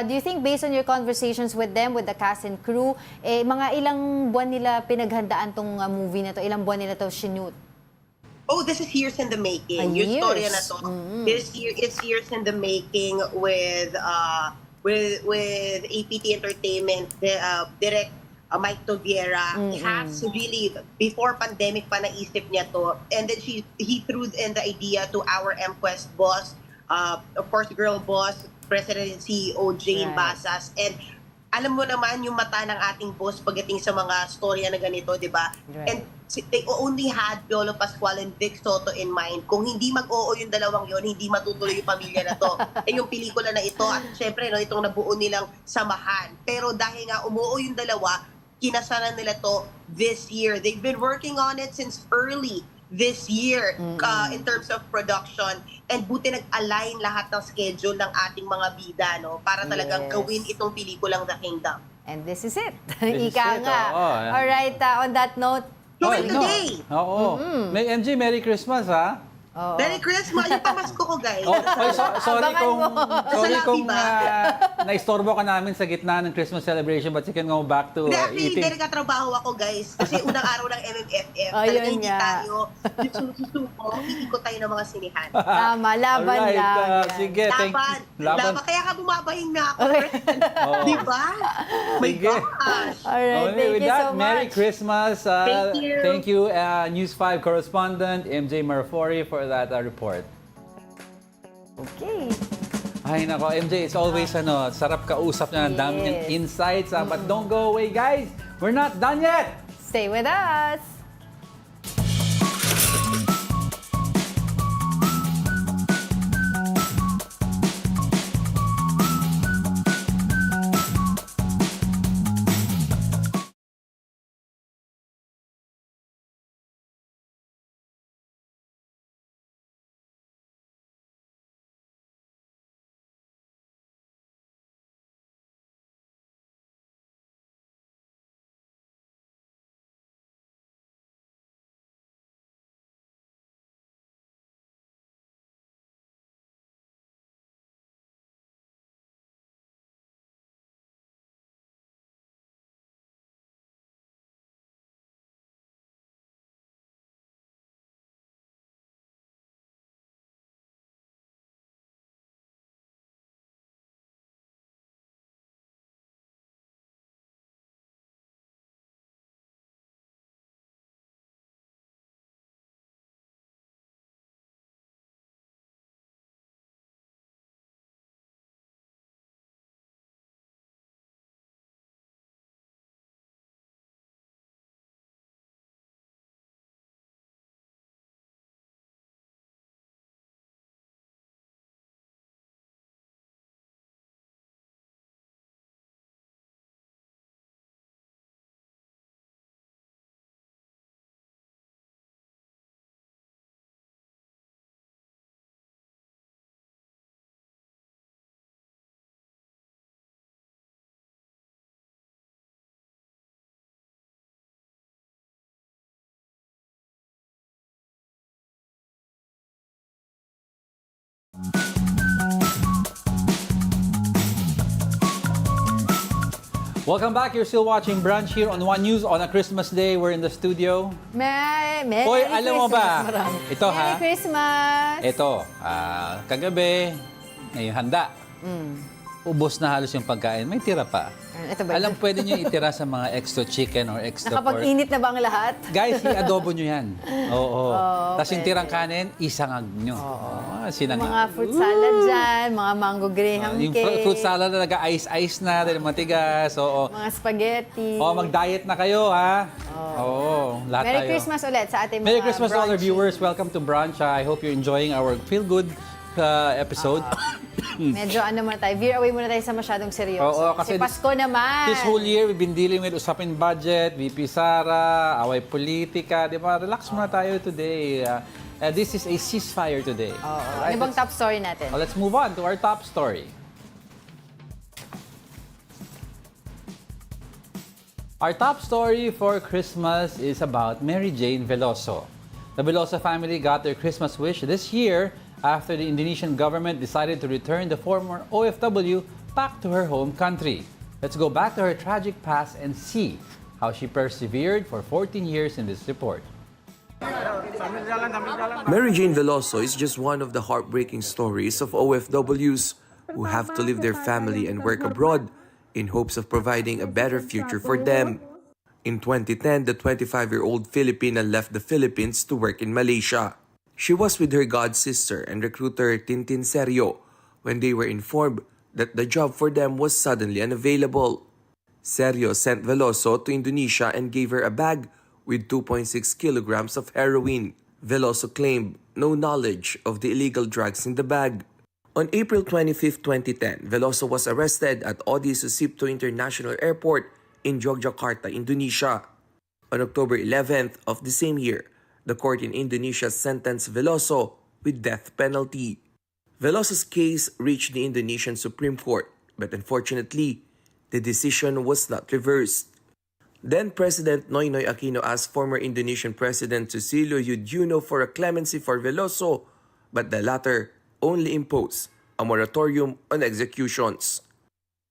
do you think based on your conversations with them, with the cast and crew, mga ilang buwan nila pinaghandaan tong movie na to? Ilang buwan nila to shoot? Oh, this is years in the making. Yung storya na to. It's years in the making with APT Entertainment, direct Mike Toviera. He has to really, before pandemic pa naisip niya to, and then he threw in the idea to our MQuest boss, of course, girl boss, President and CEO Jane Basas, and alam mo naman yung mata ng ating boss pagdating sa mga storya na ganito, di ba? And they only had Piolo Pascual and Vic Soto in mind. Kung hindi mag-oo yung dalawang yon, hindi matutuloy yung pamilya na to. Yung pelikula na ito, at syempre, itong nabuo nilang samahan. Pero dahil nga umuo yung dalawa, kinasalan nila to this year. They've been working on it since early this year in terms of production, and buti nag-align lahat ng schedule ng ating mga bida, no, para talagang gawin itong pelikulang The Kingdom. And this is it. This is Ika it, nga. Alright, on that note, today. Oo. MJ, Merry Christmas, ha? Merry Christmas! Yung pamasko ko, guys. Sorry kung naistorbo ka namin sa gitna ng Christmas celebration, but you can go back to Actually, eating. hindi nagkatrabaho ako, guys. Kasi unang araw ng MMFF. Talaga hindi tayo susuko. Iikot tayo ng mga sinihan. Tama, laban lang. Sige, laban. Kaya ka bumabahing na ako. Di ba? My gosh. Alright, thank you so much. Merry Christmas. Thank you. News 5 correspondent MJ Marfori, for that report. Okay. Ay nako, MJ, it's always sarap kausap na ng dami niyang insights. But don't go away, guys. We're not done yet. Stay with us. Welcome back. You're still watching Brunch here on One News on a Christmas day. We're in the studio. Merry Hoy, alam mo ba? Christmas. Ito ha. Merry Christmas. Ito, kagabi, ngayon handa. ubos na halos yung pagkain, may tira pa. Ito ba? Alam, pwede nyo itira sa mga extra chicken or extra pork. Nakapag-init na ba ang lahat? Guys, i-adobo nyo yan. Oo. Tapos yung pwede. tirang kanin, isangag nyo. Sinangag. Mga fruit salad dyan, mga mango graham Yung cake. fruit salad na nag-ice-ice na, dahil matigas. Oo. Mga spaghetti. Mag-diet na kayo, ha? Oo. Lahat Merry tayo. Christmas ulit sa ating Merry mga Christmas to all our brunch. viewers. Welcome to Brunch. I hope you're enjoying our feel-good episode. Medyo muna tayo, veer away muna tayo sa masyadong seryoso. Oo, kasi kasi Pasko naman. This whole year, we've been dealing with usapin budget, VP Sara, away politika, di ba? Relax muna tayo today. This is a ceasefire today. Ano bang top story natin? Let's move on to our top story. Our top story for Christmas is about Mary Jane Veloso. The Veloso family got their Christmas wish this year after the Indonesian government decided to return the former OFW back to her home country. Let's go back to her tragic past and see how she persevered for 14 years in this report. Mary Jane Veloso is just one of the heartbreaking stories of OFWs who have to leave their family and work abroad in hopes of providing a better future for them. In 2010, the 25-year-old Filipina left the Philippines to work in Malaysia. She was with her god-sister and recruiter Tintin Serio when they were informed that the job for them was suddenly unavailable. Serio sent Veloso to Indonesia and gave her a bag with 2.6 kilograms of heroin. Veloso claimed no knowledge of the illegal drugs in the bag. On April 25, 2010, Veloso was arrested at Odi Sucipto International Airport in Yogyakarta, Indonesia. On October 11th of the same year, the court in Indonesia sentenced Veloso with death penalty. Veloso's case reached the Indonesian Supreme Court, but unfortunately, the decision was not reversed. Then President Noynoy Aquino asked former Indonesian President Susilo Yudhoyono for a clemency for Veloso, but the latter only imposed a moratorium on executions.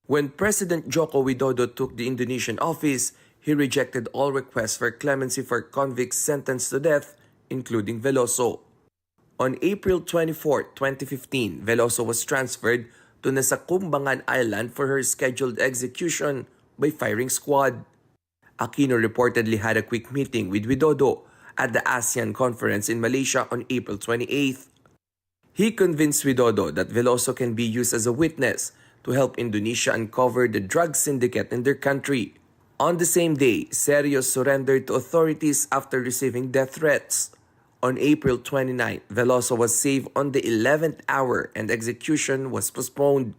When President Joko Widodo took the Indonesian office, he rejected all requests for clemency for convicts sentenced to death, including Veloso. On April 24, 2015, Veloso was transferred to Nasakumbangan Island for her scheduled execution by firing squad. Aquino reportedly had a quick meeting with Widodo at the ASEAN conference in Malaysia on April 28th. He convinced Widodo that Veloso can be used as a witness to help Indonesia uncover the drug syndicate in their country. On the same day, Serio surrendered to authorities after receiving death threats. On April 29, Veloso was saved on the 11th hour and execution was postponed.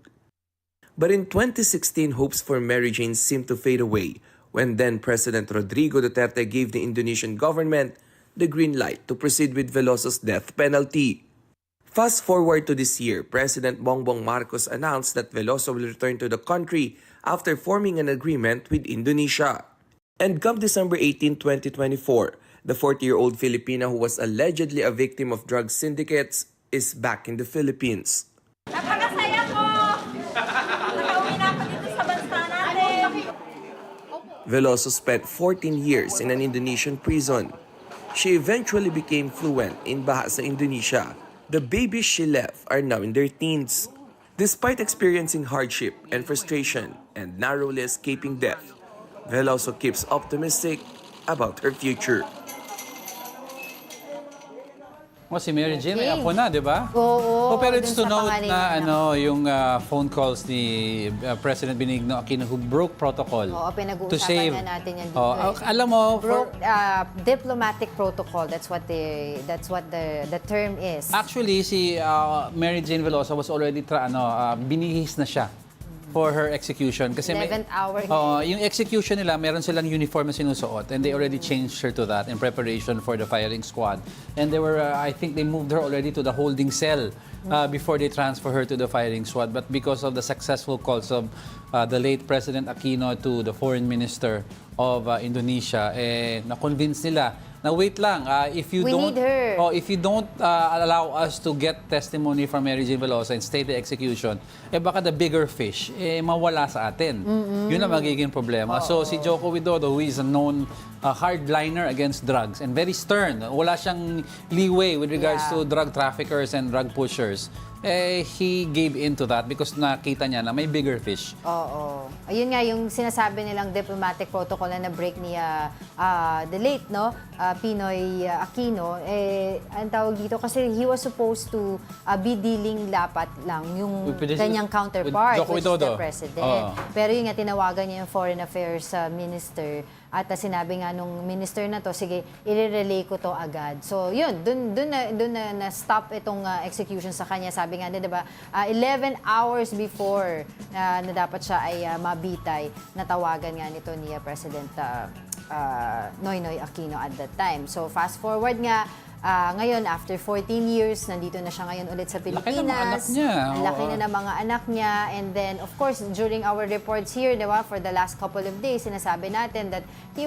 But in 2016, hopes for Mary Jane seemed to fade away when then President Rodrigo Duterte gave the Indonesian government the green light to proceed with Veloso's death penalty. Fast forward to this year, President Bongbong Marcos announced that Veloso will return to the country after forming an agreement with Indonesia. And come December 18, 2024, the 40-year-old Filipina who was allegedly a victim of drug syndicates is back in the Philippines. Napakasaya ko! Nakauwi na ako dito sa bansa natin. Veloso spent 14 years in an Indonesian prison. She eventually became fluent in Bahasa Indonesia. The babies she left are now in their teens. Despite experiencing hardship and frustration and narrowly escaping death, Veloso keeps optimistic about her future. Si Mary Jane, may apo na, di ba? Oo. Pero it's to dun sa note pangalan na niya. yung phone calls ni President Benigno Aquino who broke protocol Oo, to pinag-uusapan save. na natin yan dito. Alam mo, Broke diplomatic protocol. That's what the term is. actually, si Mary Jane Veloso was already binihis na siya for her execution. Kasi 11th hour. Yung execution nila, meron silang uniform na sinusuot and they already changed her to that in preparation for the firing squad. And they were, I think they moved her already to the holding cell before they transfer her to the firing squad. But because of the successful calls of the late President Aquino to the foreign minister of Indonesia, na-convince nila na wait lang, if you don't allow us to get testimony from Mary Jane Veloso and stay the execution, baka the bigger fish mawala sa atin. Yun ang magiging problema. So si Joko Widodo, who is a known hardliner against drugs and very stern, wala siyang leeway with regards to drug traffickers and drug pushers. he gave in to that because nakita niya na may bigger fish. Oo. Ayun nga yung sinasabi nilang diplomatic protocol na na-break ni the late Pinoy Aquino. Ang tawag dito kasi he was supposed to be dealing dapat lang yung kanyang counterpart, which is the president. Pero yun nga, tinawagan niya yung foreign affairs minister. At sinabi nga nung minister na to, sige, i-relay ko to agad. So yun, dun na stop itong execution sa kanya. Sabi nga, di ba, 11 hours before na dapat siya ay mabitay, natawagan nga nito ni President Noynoy Aquino at that time. So fast forward nga, ngayon, after 14 years, nandito na siya ngayon ulit sa Pilipinas. Laki ng mga anak niya. Ang laki na ng mga anak niya. And then, of course, during our reports here, di ba, for the last couple of days, sinasabi natin that she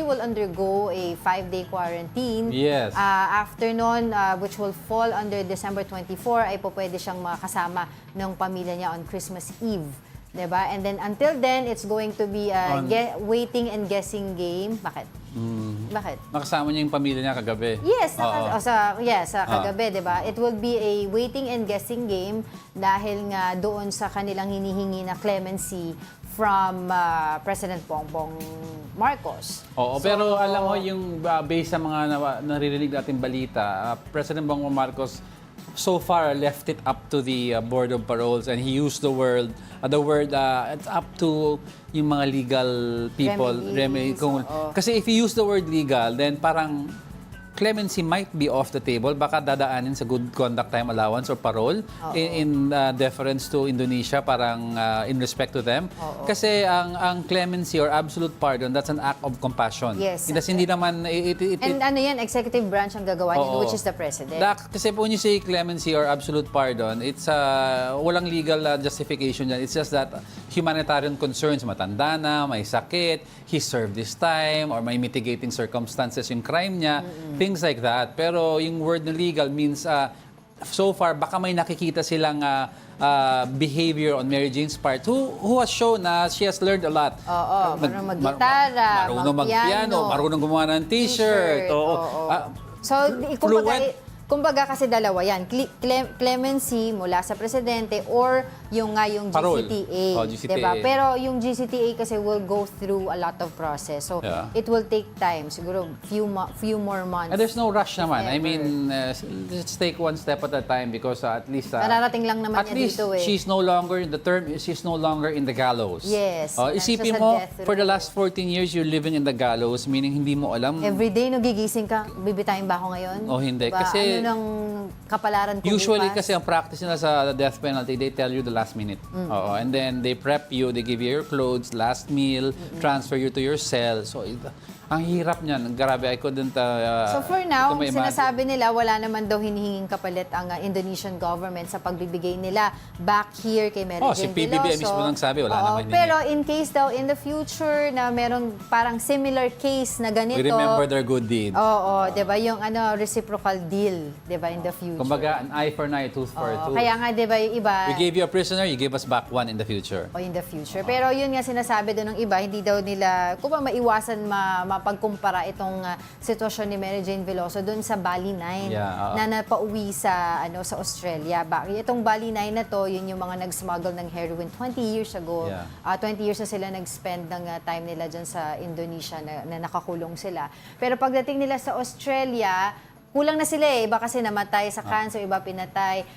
will undergo a 5-day quarantine. Yes. After nun, which will fall under December 24, ay po pwede siyang makasama ng pamilya niya on Christmas Eve. Diba? And then, until then, it's going to be a waiting and guessing game. Bakit? Bakit? Nakasama niya yung pamilya niya kagabi. Yes, sa kagabi, di ba? It will be a waiting and guessing game dahil nga doon sa kanilang hinihingi na clemency from President Bongbong Marcos. Oo, pero alam mo, yung based sa mga naririnig natin balita, President Bongbong Marcos so far left it up to the Board of Paroles, and he used the word it's up to yung mga legal people. Kasi if you use the word legal, then parang clemency might be off the table. Baka dadaanin sa good conduct time allowance or parole in deference to Indonesia, parang in respect to them. Kasi ang clemency or absolute pardon, that's an act of compassion. Yes. Hindi naman... And ano yan, executive branch ang gagawa nito, which is the president. Kasi when you say clemency or absolute pardon, it's walang legal justification yan. It's just that humanitarian concerns, matanda na, may sakit, he served this time, or may mitigating circumstances yung crime niya, things like that. Pero yung word na legal means, so far, baka may nakikita silang behavior on Mary Jane's part who has shown na she has learned a lot. Marunong mag-gitara, marunong mag-piano, marunong gumawa ng t-shirt. So, kumbaga kasi dalawa yan. Clemency mula sa presidente or yung GCTA. GCTA. Diba? Pero yung GCTA kasi will go through a lot of process. So, it will take time. Siguro few more months. And there's no rush naman. I mean, let's take one step at a time because at least... Nararating lang naman niya dito she's no longer in she's no longer in the gallows. Yes. Isipin mo, for the last 14 years, you're living in the gallows, meaning hindi mo alam... Everyday, gigising ka, bibitayin ba ako ngayon? Hindi. Diba? Kasi... ng kapalaran ko usually kasi ang practice nila sa death penalty, they tell you the last minute. And then they prep you, they give you your clothes, last meal, transfer you to your cell. So ang hirap niyan. Grabe, I couldn't... so for now, sinasabi nila wala naman daw hinihinging kapalit ang Indonesian government sa pagbibigay nila back here kay Mary Jane Veloso. Si PBBM mismo nang sabi, wala naman hinihingi. Pero in case daw in the future na merong parang similar case na ganito... We remember their good deeds. Diba? Yung reciprocal deal, diba, in the future. Kumbaga, an eye for an eye, tooth for a tooth. Kaya nga, diba, yung iba... We gave you a prisoner, you give us back one in the future. In the future. Pero yun nga sinasabi doon ng iba, hindi daw nila, kung ba maiwasan mapagkumpara itong sitwasyon ni Mary Jane Veloso doon sa Bali 9 na napauwi sa Australia. Itong Bali 9 na to, yun yung mga nag-smuggle ng heroin 20 years ago. 20 years na sila nag-spend ng time nila dyan sa Indonesia na nakakulong sila. Pero pagdating nila sa Australia, kulang na sila iba kasi namatay sa cancer, iba pinatay.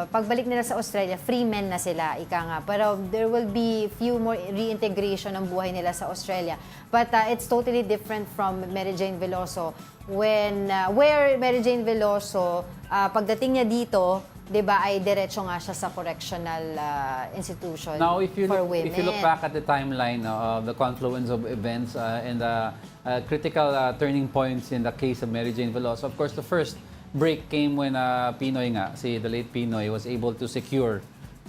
Pagbalik nila sa Australia, free men na sila, ika nga. Pero there will be few more reintegration ng buhay nila sa Australia. But it's totally different from Mary Jane Veloso. Where Mary Jane Veloso, pagdating niya dito, diba, ay diretso nga siya sa correctional institution for women. If you look back at the timeline of the confluence of events and the critical turning points in the case of Mary Jane Veloso, of course, the first break came when the late Pinoy was able to secure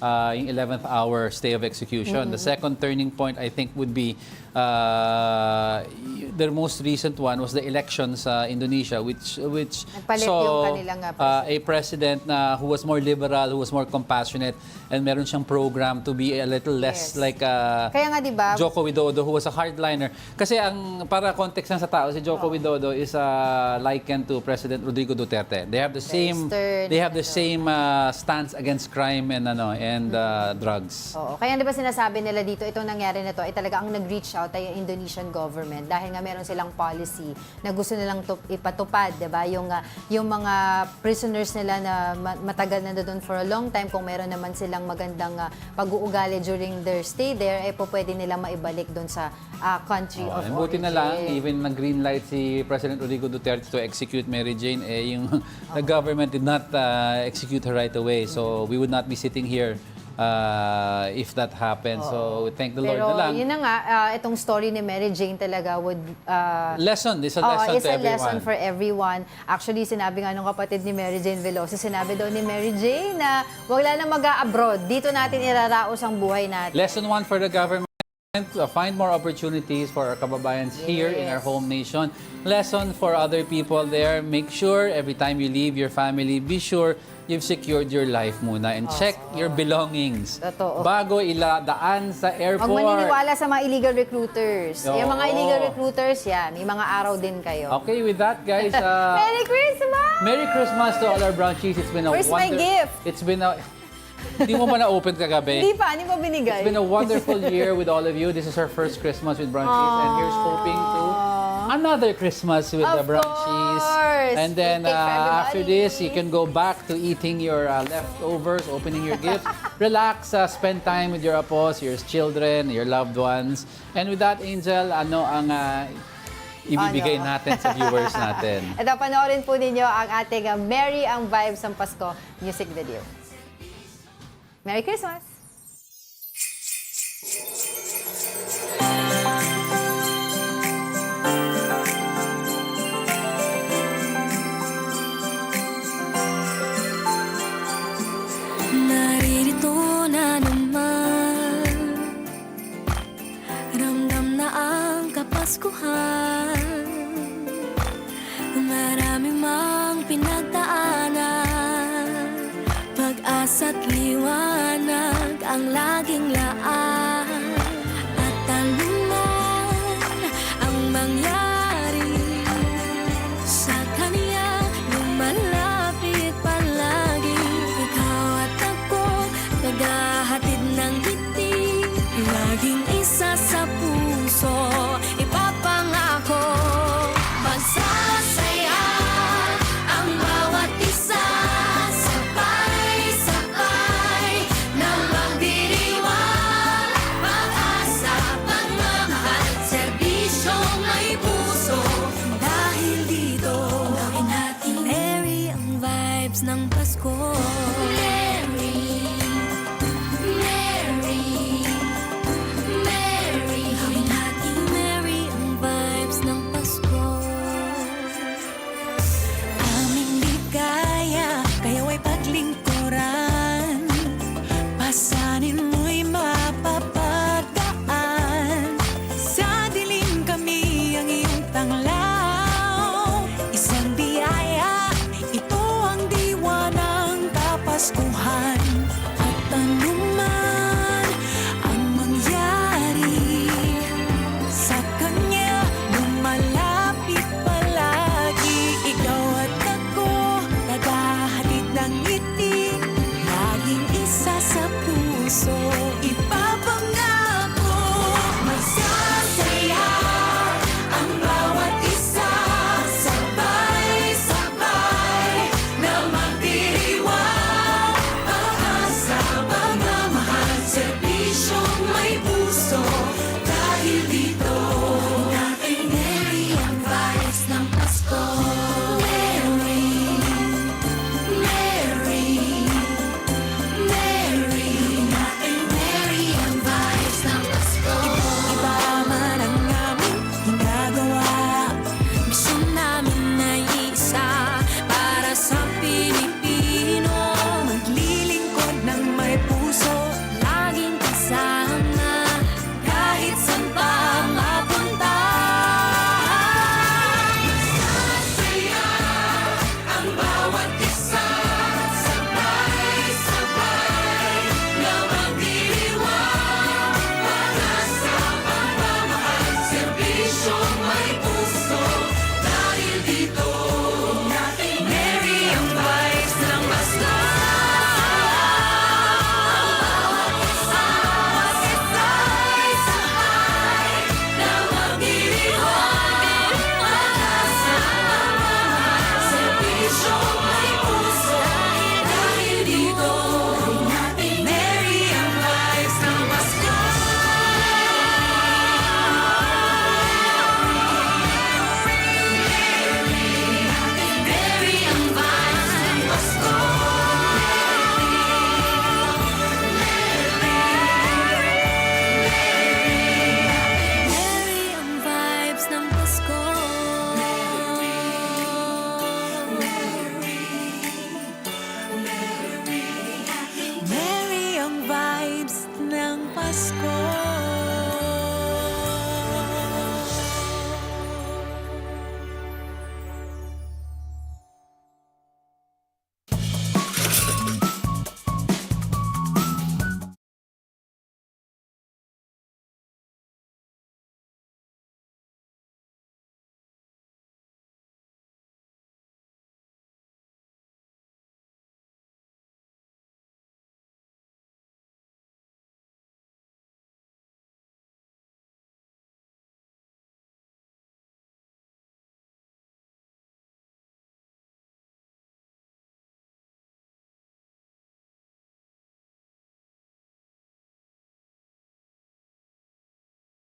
yung 11th hour stay of execution. The second turning point, I think, would be the most recent one was the election sa Indonesia, which Nagpalit saw yung kanilang a president na who was more liberal, who was more compassionate, and meron siyang program to be a little less like Kaya nga, di ba? Joko Widodo, who was a hardliner. Kasi ang para context lang sa tao, si Joko Widodo is likened to President Rodrigo Duterte. They have the same stance against crime and drugs. Oo. Kaya di ba sinasabi nila dito, itong nangyari na to ay talaga ang nag-reach out ay yung Indonesian government dahil nga meron silang policy na gusto nilang ipatupad, di ba? Yung mga prisoners nila na matagal na doon for a long time, kung meron naman silang magandang pag-uugali during their stay there, ay pwede nilang maibalik doon sa country of origin. Buti na lang, even nag-green light si President Rodrigo Duterte to execute Mary Jane, the government did not execute her right away. So we would not be sitting here if that happened. So thank the Lord na lang. Pero yun na nga, itong story ni Mary Jane talaga would... lesson. It's a lesson to everyone. Lesson for everyone. Actually, sinabi nga nung kapatid ni Mary Jane Veloso, sinabi daw ni Mary Jane na wala na mag-a-abroad. Dito natin iraraos ang buhay natin. Lesson 1 for the government. Find more opportunities for our kababayans here in our home nation. Lesson for other people there, make sure every time you leave your family, be sure you've secured your life muna and check your belongings. Totoo. Bago iladaan sa airport. Huwag maniniwala sa mga illegal recruiters. Yung mga illegal recruiters, yan. May mga araw din kayo. Okay, with that, guys. Merry Christmas! Merry Christmas to all our brunchies. It's been a Where's my gift? It's been a... Hindi mo pa na-open kagabi. Hindi pa, hindi mo binigay. It's been a wonderful year with all of you. This is our first Christmas with Brunchies, and here's hoping to another Christmas with the Brunchies. And then after this, you can go back to eating your leftovers, opening your gifts, relax, spend time with your apos, your children, your loved ones. And with that, Angel, ano ang ibibigay natin sa viewers natin? Ito, panoorin po ninyo ang ating Merry ang Vibes ng Pasko music video. Merry Christmas! Naririto na naman, ramdam na ang Kapaskuhan. Marami mang pinagdaanan, pag-asa't liwanag.